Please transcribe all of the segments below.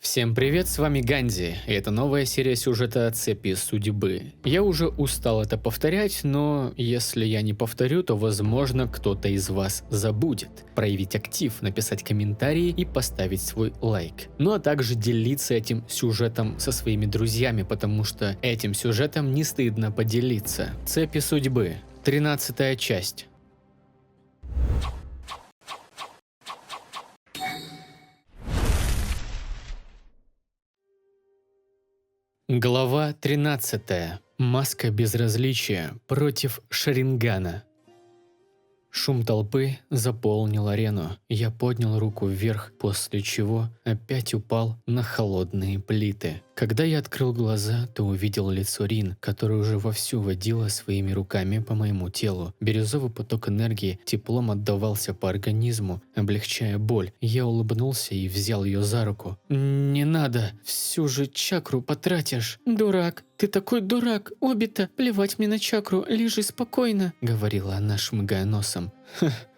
Всем привет, с вами Ганди, и это новая серия сюжета «Цепи судьбы». Я уже устал это повторять, но если я не повторю, то возможно кто-то из вас забудет. Проявить актив, написать комментарии и поставить свой лайк. Ну а также делиться этим сюжетом со своими друзьями, потому что этим сюжетом не стыдно поделиться. «Цепи судьбы», 13-я часть. Глава 13. Маска безразличия против Шарингана. Шум толпы заполнил арену. Я поднял руку вверх, после чего опять упал на холодные плиты. Когда я открыл глаза, то увидел лицо Рин, которая уже вовсю водила своими руками по моему телу. Бирюзовый поток энергии теплом отдавался по организму, облегчая боль. Я улыбнулся и взял ее за руку. «Не надо, всю же чакру потратишь». «Дурак, ты такой дурак, Обита, плевать мне на чакру, лежи спокойно», — говорила она, шмыгая носом.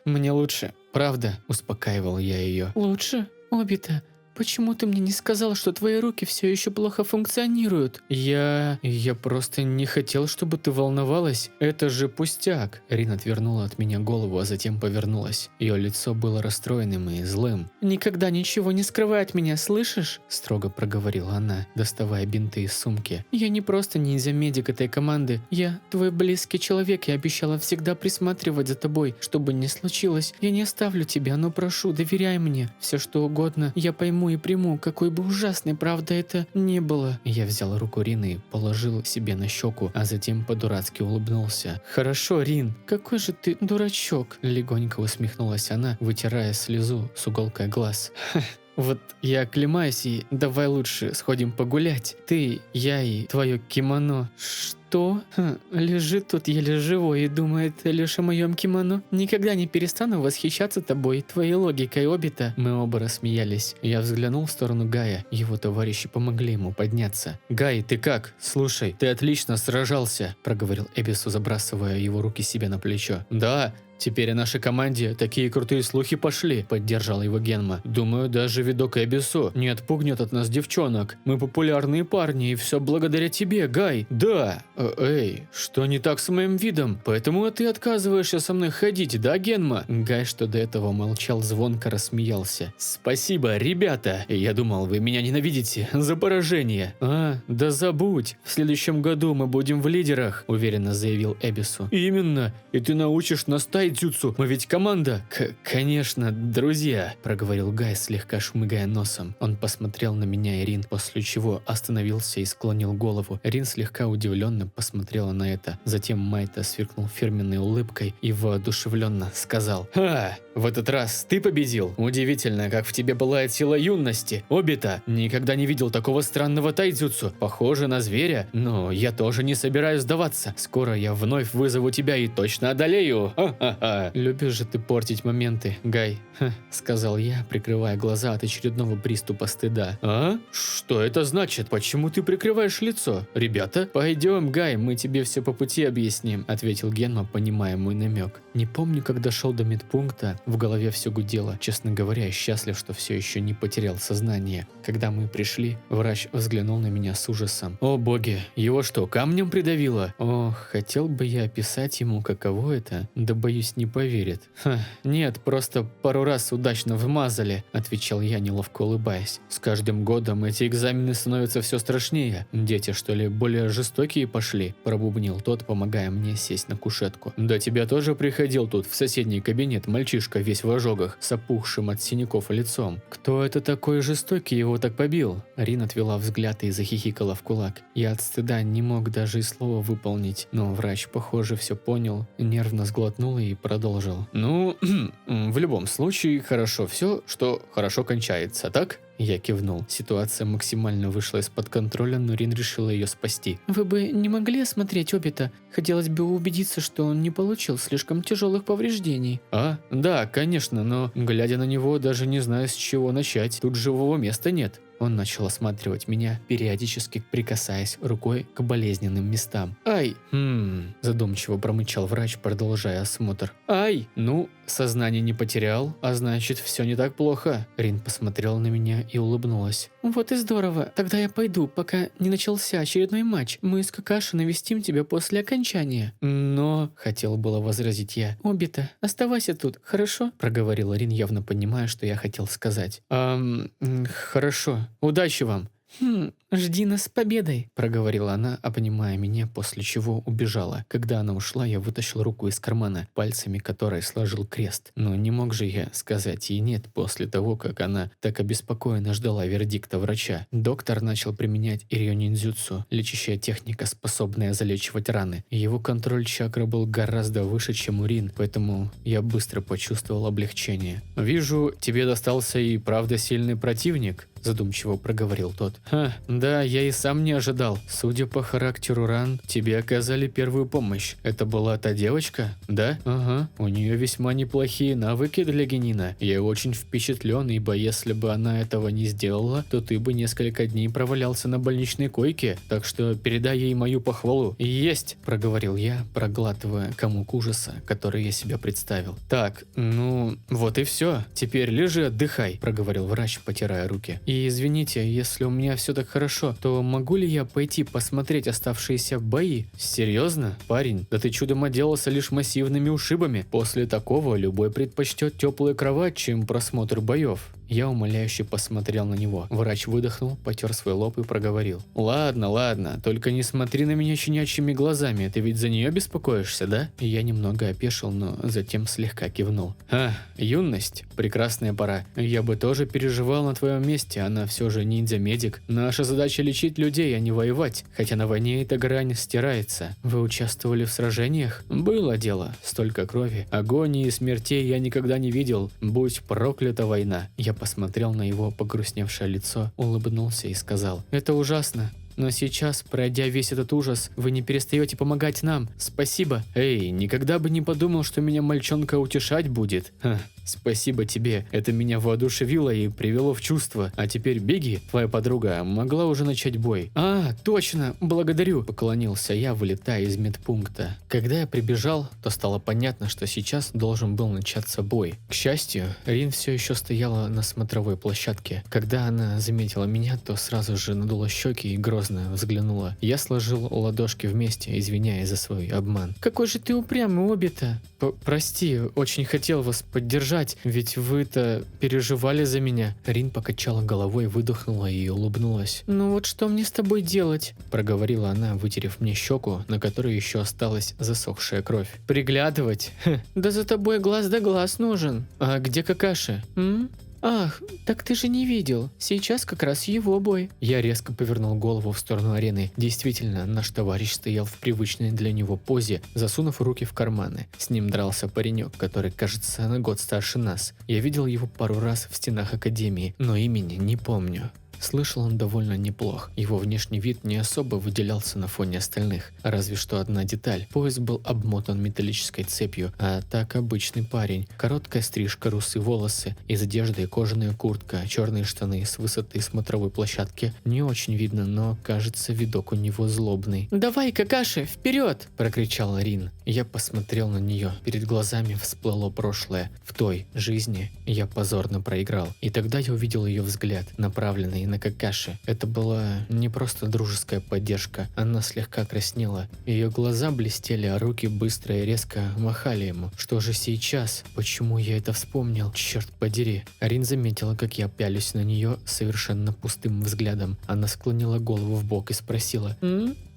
«Мне лучше, правда», — успокаивал я ее. «Лучше? Обита, почему ты мне не сказал, что твои руки все еще плохо функционируют?» Я просто не хотел, чтобы ты волновалась. Это же пустяк». Рин отвернула от меня голову, а затем повернулась. Ее лицо было расстроенным и злым. «Никогда ничего не скрывай от меня, слышишь?» – строго проговорила она, доставая бинты из сумки. «Я не просто ниндзя-медик этой команды. Я твой близкий человек и обещала всегда присматривать за тобой, что бы ни случилось. Я не оставлю тебя, но прошу, доверяй мне. Все что угодно я пойму и приму, какой бы ужасной правда это не было». Я взял руку Рины и положил себе на щеку, а затем по-дурацки улыбнулся. «Хорошо, Рин, какой же ты дурачок!» – легонько усмехнулась она, вытирая слезу с уголка глаз. «Вот я оклемаюсь и давай лучше сходим погулять. Ты, я и твое кимоно». «Что? Лежит тут еле живой и думает лишь о моем кимоно. Никогда не перестану восхищаться тобой, твоей логикой, Обита». Мы оба рассмеялись. Я взглянул в сторону Гая. Его товарищи помогли ему подняться. «Гай, ты как? Слушай, ты отлично сражался», – проговорил Эбису, забрасывая его руки себе на плечо. «Да. Теперь о нашей команде такие крутые слухи пошли», – поддержал его Генма. «Думаю, даже видок Эбису не отпугнет от нас девчонок. Мы популярные парни, и все благодаря тебе, Гай». «Да. Эй, что не так с моим видом? Поэтому ты отказываешься со мной ходить, да, Генма?» Гай, что до этого молчал, звонко рассмеялся. «Спасибо, ребята. Я думал, вы меня ненавидите за поражение». Да забудь. В следующем году мы будем в лидерах», – уверенно заявил Эбису. «Именно. И ты научишь нас тайцюцу. Мы ведь команда». «Конечно, друзья», – проговорил Гай, слегка шмыгая носом. Он посмотрел на меня и Рин, после чего остановился и склонил голову. Рин слегка удивленно посмотрела на это. Затем Майта сверкнул фирменной улыбкой и воодушевленно сказал: в этот раз ты победил. Удивительно, как в тебе пылает сила юности. Обита, никогда не видел такого странного тайцюцу. Похоже на зверя, но я тоже не собираюсь сдаваться. Скоро я вновь вызову тебя и точно одолею. Ха-ха-ха». «Любишь же ты портить моменты, Гай», – сказал я, прикрывая глаза от очередного приступа стыда. «А? Что это значит? Почему ты прикрываешь лицо? Ребята, пойдем, Гай, мы тебе все по пути объясним», – ответил Генма, понимая мой намек. Не помню, как дошел до медпункта, в голове все гудело. Честно говоря, счастлив, что все еще не потерял сознание. Когда мы пришли, врач взглянул на меня с ужасом. «О боги, его что, камнем придавило?» Ох, хотел бы я описать ему, каково это, да боюсь, не поверит. «Нет, просто пару раз удачно вмазали», – отвечал я, неловко улыбаясь. «С каждым годом эти экзамены становятся все страшнее. Дети, что ли, более жестокие пошли?» – пробубнил тот, помогая мне сесть на кушетку. «Да тебя тоже приходил тут, в соседний кабинет, мальчишка весь в ожогах, с опухшим от синяков лицом. Кто это такой жестокий, его так побил?» Рин отвела взгляд и захихикала в кулак. Я от стыда не мог даже и слова выполнить, но врач, похоже, все понял, нервно сглотнул и продолжил. «Ну, в любом случае, хорошо все, что хорошо кончается, так?» Я кивнул. Ситуация максимально вышла из-под контроля, но Рин решила ее спасти. «Вы бы не могли осмотреть Обита? Хотелось бы убедиться, что он не получил слишком тяжелых повреждений». Да, конечно, но глядя на него, даже не знаю, с чего начать. Тут живого места нет. Он начал осматривать меня, периодически прикасаясь рукой к болезненным местам. «Ай!» задумчиво промычал врач, продолжая осмотр. «Ай! Ну, сознание не потерял, а значит, все не так плохо». Рин посмотрела на меня и улыбнулась. «Вот и здорово. Тогда я пойду, пока не начался очередной матч. Мы с Какаши навестим тебя после окончания». «Но...» – хотел было возразить я. «Обита, оставайся тут, хорошо?» – проговорила Рин, явно понимая, что я хотел сказать. Хорошо. Удачи вам». «Жди нас с победой», – проговорила она, обнимая меня, после чего убежала. Когда она ушла, я вытащил руку из кармана, пальцами которой сложил крест. Но не мог же я сказать ей «нет» после того, как она так обеспокоенно ждала вердикта врача. Доктор начал применять ирё-ниндзюцу, лечащая техника, способная залечивать раны. Его контроль чакры был гораздо выше, чем у Рин, поэтому я быстро почувствовал облегчение. «Вижу, тебе достался и правда сильный противник», – задумчиво проговорил тот. Да, я и сам не ожидал. Судя по характеру ран, тебе оказали первую помощь. Это была та девочка, да? Ага. У нее весьма неплохие навыки для генина. Я очень впечатлен, ибо если бы она этого не сделала, то ты бы несколько дней провалялся на больничной койке. Так что передай ей мою похвалу». «Есть», – проговорил я, проглатывая комок ужаса, который я себе представил. «Так, ну, вот и все. Теперь лежи, отдыхай», – проговорил врач, потирая руки. «И извините, если у меня все так хорошо, то могу ли я пойти посмотреть оставшиеся бои?» «Серьезно? Парень, да ты чудом отделался лишь массивными ушибами. После такого любой предпочтет теплую кровать, чем просмотр боев». Я умоляюще посмотрел на него. Врач выдохнул, потер свой лоб и проговорил. «Ладно, ладно, только не смотри на меня щенячьими глазами, ты ведь за нее беспокоишься, да?» Я немного опешил, но затем слегка кивнул. Юность, прекрасная пора. Я бы тоже переживал на твоем месте, она все же ниндзя-медик. Наша задача лечить людей, а не воевать, хотя на войне эта грань стирается. Вы участвовали в сражениях? Было дело, столько крови, агонии и смертей я никогда не видел, будь проклята война. Я посмотрел на его погрустневшее лицо, улыбнулся и сказал: «Это ужасно. Но сейчас, пройдя весь этот ужас, вы не перестаете помогать нам. Спасибо». «Эй, никогда бы не подумал, что меня мальчонка утешать будет. Спасибо тебе, это меня воодушевило и привело в чувство. А теперь беги, твоя подруга могла уже начать бой». Точно, благодарю», – поклонился я, вылетая из медпункта. Когда я прибежал, то стало понятно, что сейчас должен был начаться бой. К счастью, Рин все еще стояла на смотровой площадке. Когда она заметила меня, то сразу же надула щеки и грозно взглянула. Я сложил ладошки вместе, извиняясь за свой обман. «Какой же ты упрямый, Обита!» «Прости, очень хотел вас поддержать, ведь вы-то переживали за меня». Рин покачала головой, выдохнула и улыбнулась. «Ну вот что мне с тобой делать?» – проговорила она, вытерев мне щеку, на которой еще осталась засохшая кровь. «Приглядывать? Да за тобой глаз да глаз нужен. А где Какаши?» «Ах, так ты же не видел. Сейчас как раз его бой». Я резко повернул голову в сторону арены. Действительно, наш товарищ стоял в привычной для него позе, засунув руки в карманы. С ним дрался паренек, который, кажется, на год старше нас. Я видел его пару раз в стенах академии, но имени не помню. Слышал он довольно неплох. Его внешний вид не особо выделялся на фоне остальных. Разве что одна деталь. Пояс был обмотан металлической цепью, а так обычный парень. Короткая стрижка, русые волосы, из одежды кожаная куртка, черные штаны с высоты смотровой площадки. Не очень видно, но кажется, видок у него злобный. «Давай, Какаши, вперед!» – прокричала Рин. Я посмотрел на нее. Перед глазами всплыло прошлое. В той жизни я позорно проиграл. И тогда я увидел ее взгляд, направленный на Какаши. Это была не просто дружеская поддержка. Она слегка краснела. Ее глаза блестели, а руки быстро и резко махали ему. Что же сейчас? Почему я это вспомнил? Черт подери. Рин заметила, как я пялюсь на нее совершенно пустым взглядом. Она склонила голову в бок и спросила: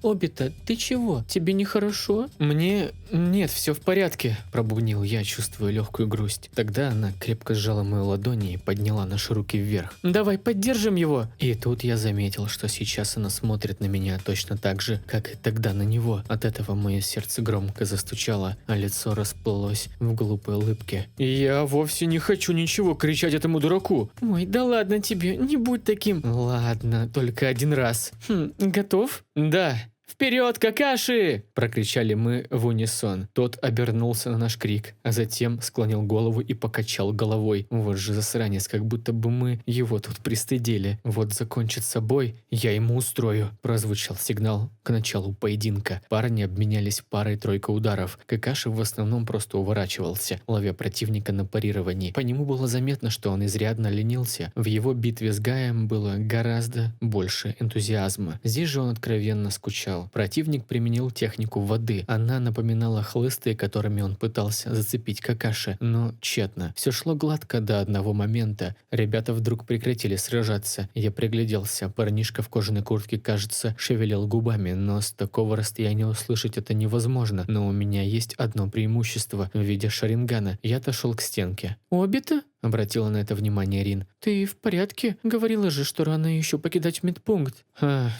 «Обита, ты чего? Тебе нехорошо?» «Мне... нет, все в порядке», – пробубнил я, чувствуя легкую грусть. Тогда она крепко сжала мою ладонь и подняла наши руки вверх. «Давай, поддержим его!» И тут я заметил, что сейчас она смотрит на меня точно так же, как и тогда на него. От этого мое сердце громко застучало, а лицо расплылось в глупой улыбке. «Я вовсе не хочу ничего кричать этому дураку!» «Ой, да ладно тебе, не будь таким!» «Ладно, только один раз. Готов?» «Да». «Вперед, Какаши!» – прокричали мы в унисон. Тот обернулся на наш крик, а затем склонил голову и покачал головой. Вот же засранец, как будто бы мы его тут пристыдили. «Вот закончит с собой, я ему устрою!» – прозвучал сигнал к началу поединка. Парни обменялись парой-тройкой ударов. Какаши в основном просто уворачивался, ловя противника на парировании. По нему было заметно, что он изрядно ленился. В его битве с Гаем было гораздо больше энтузиазма. Здесь же он откровенно скучал. Противник применил технику воды. Она напоминала хлысты, которыми он пытался зацепить Какаши, но тщетно. Все шло гладко до одного момента. Ребята вдруг прекратили сражаться. Я пригляделся. Парнишка в кожаной куртке, кажется, шевелил губами, но с такого расстояния услышать это невозможно. Но у меня есть одно преимущество в виде шарингана. Я отошел к стенке. «Обита?» – обратила на это внимание Рин. «Ты в порядке? Говорила же, что рано еще покидать медпункт».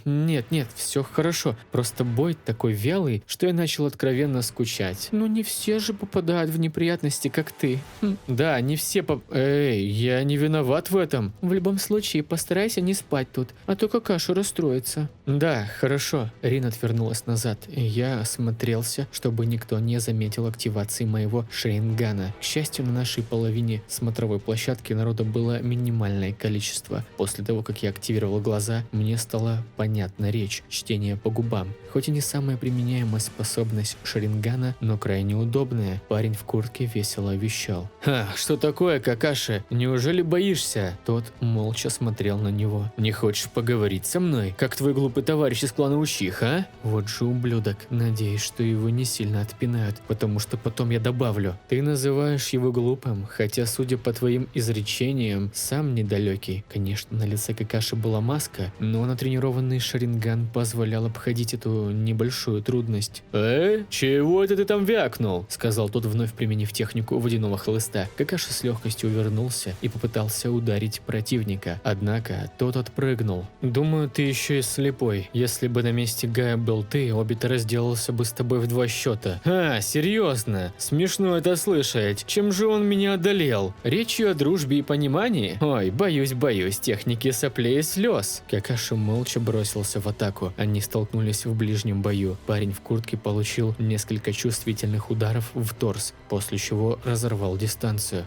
Нет, все хорошо. Просто бой такой вялый, что я начал откровенно скучать. Но не все же попадают в неприятности, как ты». «Да, не все Эй, я не виноват в этом». «В любом случае, постарайся не спать тут, а то Какаши расстроится». «Да, хорошо». Рин отвернулась назад, и я осмотрелся, чтобы никто не заметил активации моего шарингана. К счастью, на нашей половине смотровой площадки народа было минимальное количество. После того, как я активировал глаза, мне стала понятна речь, чтение по губам. Хоть и не самая применяемая способность шарингана, но крайне удобная. Парень в куртке весело вещал. Что такое, Какаши? Неужели боишься?» Тот молча смотрел на него. «Не хочешь поговорить со мной, как твой глупый товарищ из клана Учиха, а?» Вот же ублюдок. Надеюсь, что его не сильно отпинают, потому что потом я добавлю. «Ты называешь его глупым, хотя, судя по твоим изречениям, сам недалекий». Конечно, на лице Какаши была маска, но натренированный шаринган позволял обходить эту небольшую трудность. Чего это ты там вякнул?» – сказал тот, вновь применив технику водяного хлыста. Какаши с легкостью увернулся и попытался ударить противника, однако тот отпрыгнул. «Думаю, ты еще и слепой. Если бы на месте Гая был ты, Обита разделался бы с тобой в 2 счета». Серьезно? Смешно это слышать. Чем же он меня одолел? Речью о дружбе и понимании? Ой, боюсь, техники соплей и слез». Какаши молча бросился в атаку. Они столкнулись в ближнем бою. Парень в куртке получил несколько чувствительных ударов в торс, после чего разорвал дистанцию.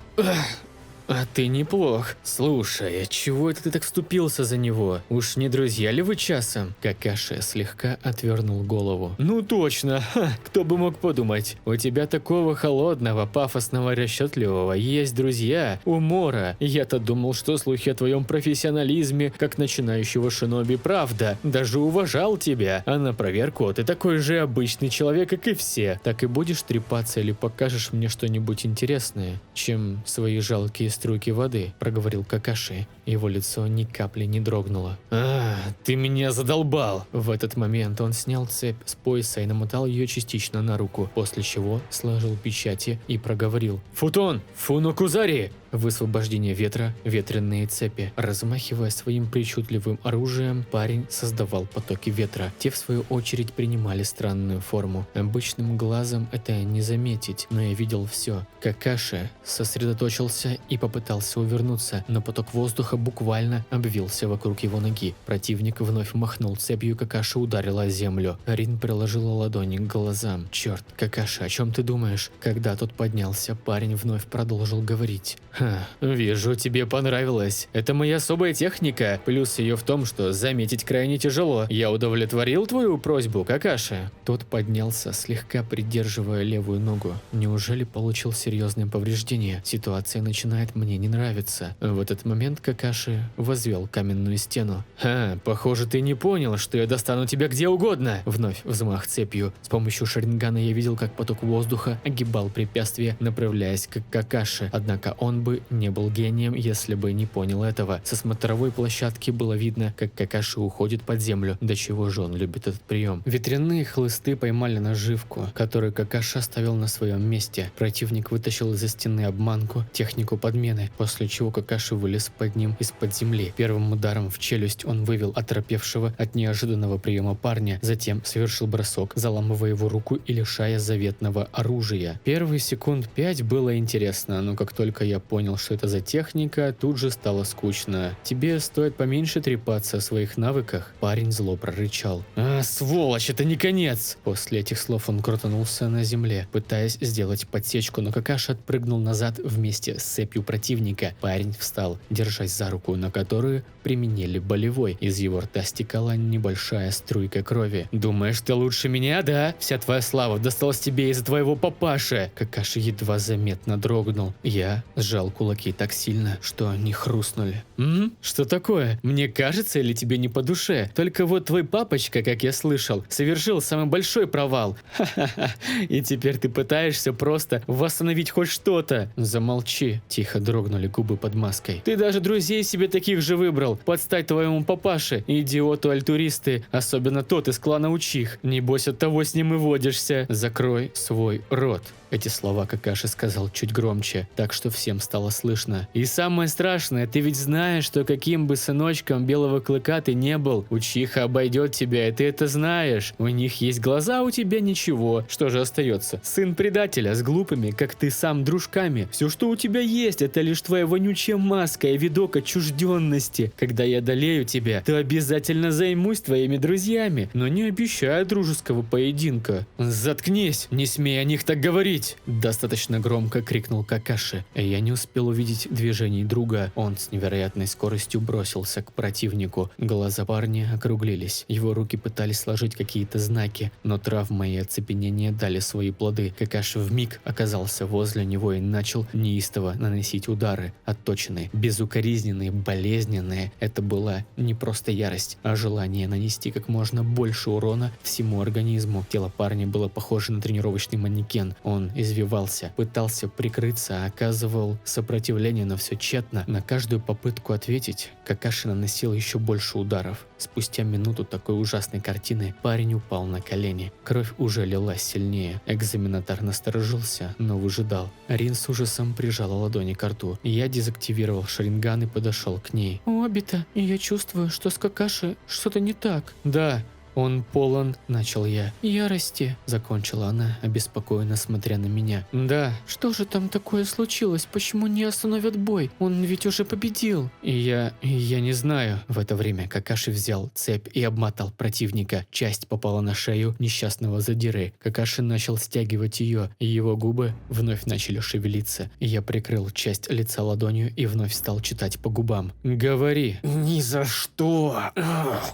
«А ты неплох. Слушай, чего это ты так вступился за него? Уж не друзья ли вы часом?» Какаши слегка отвернул голову. «Ну точно, кто бы мог подумать. У тебя такого холодного, пафосного, расчетливого есть друзья у Мора. Я-то думал, что слухи о твоем профессионализме, как начинающего шиноби, правда. Даже уважал тебя. А на проверку ты такой же обычный человек, как и все. Так и будешь трепаться или покажешь мне что-нибудь интересное, чем свои жалкие струйки воды», – проговорил Какаши. Его лицо ни капли не дрогнуло. Ты меня задолбал!» В этот момент он снял цепь с пояса и намотал ее частично на руку, после чего сложил печати и проговорил. «Футон! Фунокузари!» Высвобождение ветра, ветряные цепи. Размахивая своим причудливым оружием, парень создавал потоки ветра. Те, в свою очередь, принимали странную форму. Обычным глазом это не заметить, но я видел все. Какаши сосредоточился и попытался увернуться, но поток воздуха буквально обвился вокруг его ноги. Противник вновь махнул цепью, Какаши ударил о землю. Рин приложила ладони к глазам. «Черт, Какаши, о чем ты думаешь?» Когда тот поднялся, парень вновь продолжил говорить. «Вижу, тебе понравилось. Это моя особая техника. Плюс ее в том, что заметить крайне тяжело. Я удовлетворил твою просьбу, Какаши?» Тот поднялся, слегка придерживая левую ногу. Неужели получил серьезное повреждение? Ситуация начинает мне не нравиться. В этот момент Какаши возвел каменную стену. Похоже, ты не понял, что я достану тебя где угодно. Вновь взмах цепью. С помощью шарингана я видел, как поток воздуха огибал препятствие, направляясь к Какаши. Однако он бы не был гением, если бы не понял этого. Со смотровой площадки было видно, как Какаши уходит под землю. До чего же он любит этот прием. Ветряные хлысты поймали наживку, которую Какаши оставил на своем месте. Противник вытащил из-за стены обманку, технику подмены, после чего Какаши вылез под ним ним из-под земли. Первым ударом в челюсть он вывел оторопевшего от неожиданного приема парня, затем совершил бросок, заламывая его руку и лишая заветного оружия. Первые секунд 5 было интересно, но как только я понял, что это за техника, тут же стало скучно. «Тебе стоит поменьше трепаться о своих навыках», – парень зло прорычал. «А, сволочь, это не конец!» После этих слов он крутанулся на земле, пытаясь сделать подсечку, но Какаши отпрыгнул назад вместе с цепью противника. Парень встал, держась за руку, на которую применили болевой. Из его рта стекала небольшая струйка крови. «Думаешь, ты лучше меня, да? Вся твоя слава досталась тебе из-за твоего папаши!» Какаши едва заметно дрогнул. Я сжал кулаки так сильно, что они хрустнули. Что такое? Мне кажется, или тебе не по душе? Только вот твой папочка, как я слышал, совершил самый большой провал. Ха-ха-ха. И теперь ты пытаешься просто восстановить хоть что-то. Замолчи. Тихо дрогнули губы под маской. Ты даже друзей себе таких же выбрал. Подстать твоему папаше, идиоту-альтуристы. Особенно тот из клана Учих. Небось, от того с ним и водишься. Закрой свой рот. Эти слова Какаши сказал чуть громче, так что всем стало слышно. И самое страшное, ты ведь знаешь, что каким бы сыночком Белого Клыка ты не был, Учиха обойдет тебя, и ты это знаешь. У них есть глаза, у тебя ничего. Что же остается? Сын предателя с глупыми, как ты сам, дружками. Все, что у тебя есть, это лишь твоя вонючая маска и видок отчужденности. Когда я одолею тебя, то обязательно займусь твоими друзьями, но не обещаю дружеского поединка. Заткнись, не смей о них так говорить. Достаточно громко крикнул Какаши. Я не успел увидеть движений друга. Он с невероятной скоростью бросился к противнику. Глаза парня округлились. Его руки пытались сложить какие-то знаки, но травма и оцепенение дали свои плоды. Какаши вмиг оказался возле него и начал неистово наносить удары. Отточенные, безукоризненные, болезненные. Это была не просто ярость, а желание нанести как можно больше урона всему организму. Тело парня было похоже на тренировочный манекен. Он извивался, пытался прикрыться, оказывал сопротивление, но все тщетно. На каждую попытку ответить Какаши наносил еще больше ударов. Спустя минуту такой ужасной картины парень упал на колени. Кровь уже лилась сильнее. Экзаменатор насторожился, но выжидал. Рин с ужасом прижала ладони к рту. Я дезактивировал шаринган и подошел к ней. «Обита, я чувствую, что с Какаши что-то не так». «Да». «Он полон», – начал я. «Ярости», – закончила она, обеспокоенно смотря на меня. «Да». «Что же там такое случилось? Почему не остановят бой? Он ведь уже победил». Я не знаю». В это время Какаши взял цепь и обмотал противника. Часть попала на шею несчастного задиры. Какаши начал стягивать ее, и его губы вновь начали шевелиться. Я прикрыл часть лица ладонью и вновь стал читать по губам. «Говори». «Ни за что!»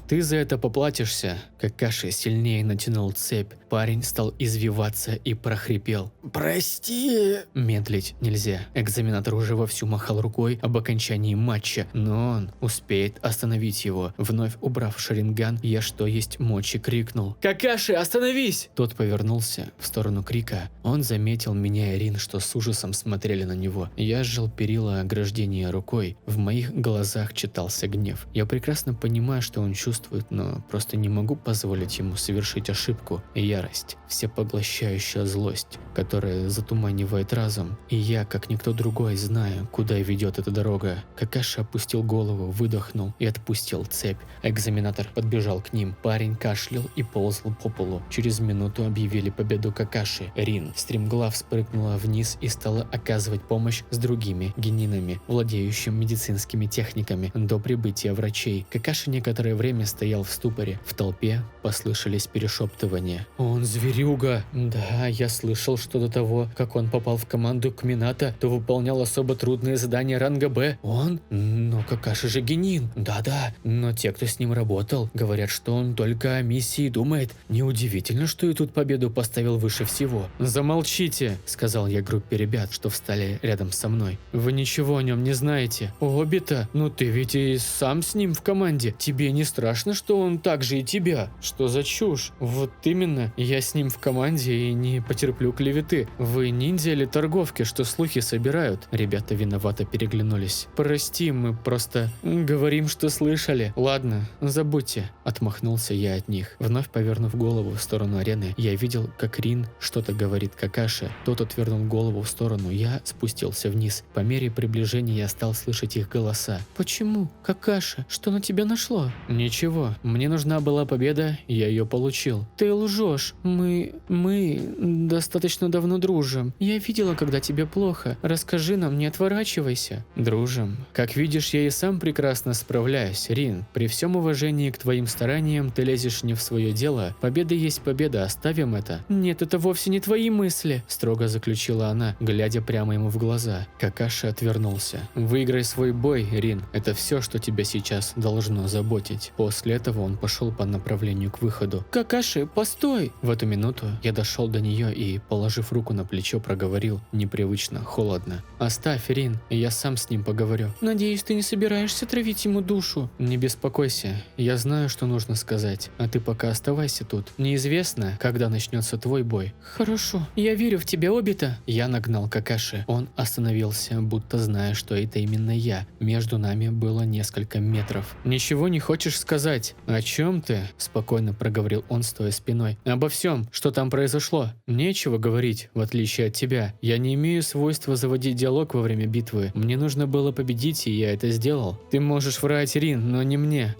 «Ты за это поплатишься». Какаши сильнее натянул цепь. Парень стал извиваться и прохрипел. «Прости!» Медлить нельзя. Экзаменатор уже вовсю махал рукой об окончании матча, но он успеет остановить его. Вновь убрав шаринган, я что есть мочи крикнул. «Какаши, остановись!» Тот повернулся в сторону крика. Он заметил меня и Рин, что с ужасом смотрели на него. Я сжал перила ограждения рукой. В моих глазах читался гнев. Я прекрасно понимаю, что он чувствует, но просто не могу позволить ему совершить ошибку. Ярость, всепоглощающая злость, которая затуманивает разум. И я, как никто другой, знаю, куда ведет эта дорога. Какаши опустил голову, выдохнул и отпустил цепь. Экзаменатор подбежал к ним. Парень кашлял и ползал по полу. Через минуту объявили победу Какаши. Рин стремглав спрыгнула вниз и стала оказывать помощь с другими генинами, владеющими медицинскими техниками, до прибытия врачей. Какаши некоторое время стоял в ступоре. В толпе послышались перешептывания. «Он зверюга!» «Да, я слышал, что до того, как он попал в команду Кмината, то выполнял особо трудные задания ранга Б. Он? Но Какаши же генин!» «Да-да, но те, кто с ним работал, говорят, что он только о миссии думает. Неудивительно, что и тут победу поставил выше всего». «Замолчите!» – сказал я группе ребят, что встали рядом со мной. «Вы ничего о нем не знаете». «Обита, ну ты ведь и сам с ним в команде. Тебе не страшно, что он так же и тебя?» дела? Что за чушь? Вот именно, я с ним в команде и не потерплю клеветы. Вы ниндзя или торговки, что слухи собирают?» Ребята виновато переглянулись. «Прости, мы просто говорим, что слышали. Ладно, забудьте». Отмахнулся я от них. Вновь повернув голову в сторону арены, я видел, как Рин что-то говорит Какаши. Тот отвернул голову в сторону, я спустился вниз. По мере приближения я стал слышать их голоса. «Почему? Какаши, что на тебя нашло?» «Ничего, мне нужна была победа, я ее получил». «Ты лжешь. Мы достаточно давно дружим. Я видела, когда тебе плохо. Расскажи нам, не отворачивайся». «Дружим. Как видишь, я и сам прекрасно справляюсь, Рин. При всем уважении к твоим стараниям ты лезешь не в свое дело. Победа есть победа, оставим это». «Нет, это вовсе не твои мысли», – строго заключила она, глядя прямо ему в глаза. Какаши отвернулся. «Выиграй свой бой, Рин. Это все, что тебя сейчас должно заботить». После этого он пошел по направлению к выходу. «Какаши, постой!» В эту минуту я дошел до нее и, положив руку на плечо, проговорил непривычно, холодно. «Оставь, Рин, я сам с ним поговорю». «Надеюсь, ты не собираешься травить ему душу?» «Не беспокойся, я знаю, что нужно сказать, а ты пока оставайся тут. Неизвестно, когда начнется твой бой». «Хорошо, я верю в тебя, Обита». Я нагнал Какаши. Он остановился, будто зная, что это именно я. Между нами было несколько метров. «Ничего не хочешь сказать?» «О чем ты?» – спокойно проговорил он, стоя спиной. «Обо всем, что там произошло. Нечего говорить, в отличие от тебя. Я не имею свойства заводить диалог во время битвы. Мне нужно было победить, и я это сделал. Ты можешь врать, Рин, но не мне».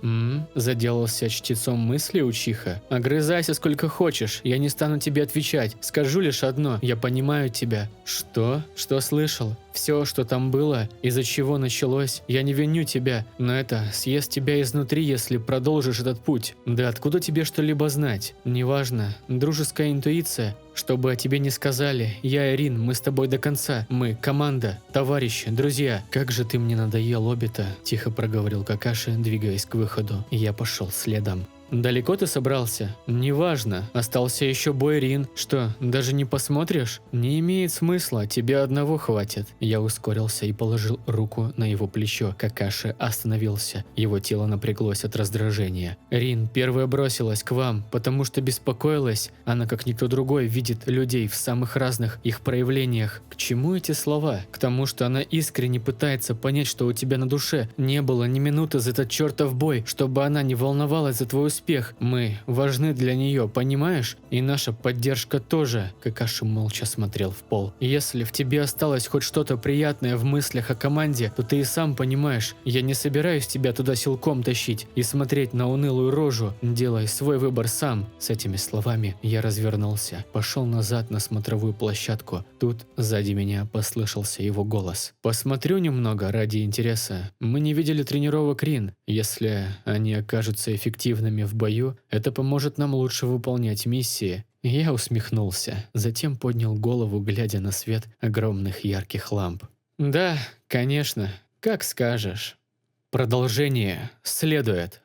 Заделался чтецом мысли Учиха. «Огрызайся сколько хочешь, я не стану тебе отвечать. Скажу лишь одно, я понимаю тебя». «Что? Что слышал? Все, что там было, из-за чего началось, я не виню тебя, но это съест тебя изнутри, если продолжишь этот путь. Да откуда тебе что-либо знать? Неважно, дружеская интуиция. Что бы о тебе ни сказали, я и Рин, мы с тобой до конца. Мы команда, товарищи, друзья. Как же ты мне надоел, Обита», – тихо проговорил Какаши, двигаясь к выходу. Я пошел следом. «Далеко ты собрался? Неважно. Остался еще бой, Рин. Что, даже не посмотришь? Не имеет смысла, тебе одного хватит». Я ускорился и положил руку на его плечо. Какаши остановился. Его тело напряглось от раздражения. «Рин первая бросилась к вам, потому что беспокоилась. Она, как никто другой, видит людей в самых разных их проявлениях». К чему эти слова? К тому, что она искренне пытается понять, что у тебя на душе. Не было ни минуты за этот чертов бой, чтобы она не волновалась за твой успех. Мы важны для нее, понимаешь? И наша поддержка тоже». Какаши молча смотрел в пол. «Если в тебе осталось хоть что-то приятное в мыслях о команде, то ты и сам понимаешь, я не собираюсь тебя туда силком тащить и смотреть на унылую рожу. Делай свой выбор сам». С этими словами я развернулся, пошел назад на смотровую площадку. Тут сзади меня послышался его голос. «Посмотрю немного ради интереса. Мы не видели тренировок, Рин. Если они окажутся эффективными в бою, это поможет нам лучше выполнять миссии». Я усмехнулся, затем поднял голову, глядя на свет огромных ярких ламп. «Да, конечно, как скажешь». Продолжение следует.